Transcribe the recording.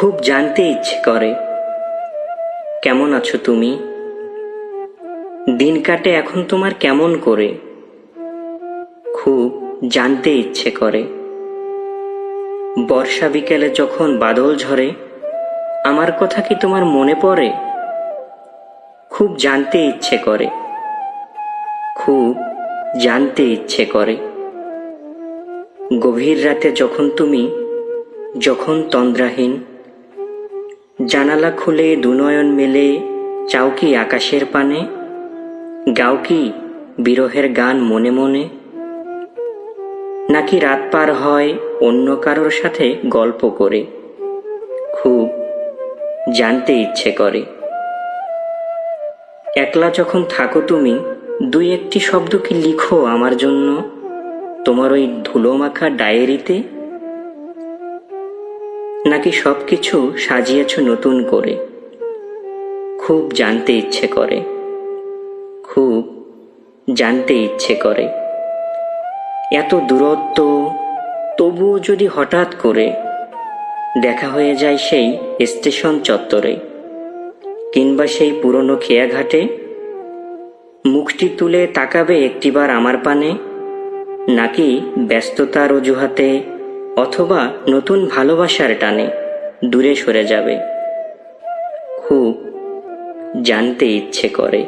খুব জানতে ইচ্ছে করে কেমন আছো তুমি। দিন কাটে এখন তোমার কেমন করে, খুব জানতে ইচ্ছে করে। বর্ষা বিকেলে যখন বাদল ঝরে, আমার কথা কি তোমার মনে পড়ে? খুব জানতে ইচ্ছে করে, খুব জানতে ইচ্ছে করে। গভীর রাতে যখন তন্দ্রাহীন, জানালা খুলে দুনয়ন মেলে চাও কি আকাশের পানে, গাও কি বিরহের গান মনে মনে, নাকি রাত পার হয় অন্য কারোর সাথে গল্প করে, খুব জানতে ইচ্ছে করে। একলা যখন থাকো তুমি, দুই একটি শব্দ কি লিখো আমার জন্য তোমার ওই ধুলো মাখা ডায়েরিতে, নাকি সবকিছু সাজিয়েছ নতুন করে, খুব জানতে ইচ্ছে করে, খুব জানতে ইচ্ছে করে। এত দূরত্ব, তবুও যদি হঠাৎ করে দেখা হয়ে যায় সেই স্টেশন চত্বরে, কিংবা সেই পুরনো খেয়াঘাটে, মুখটি তুলে তাকাবে একটিবার আমার পানে, নাকি ব্যস্ততার অজুহাতে অথবা নতুন ভালোবাসার টানে দূরে সরে যাবে, খুব জানতে ইচ্ছে করে।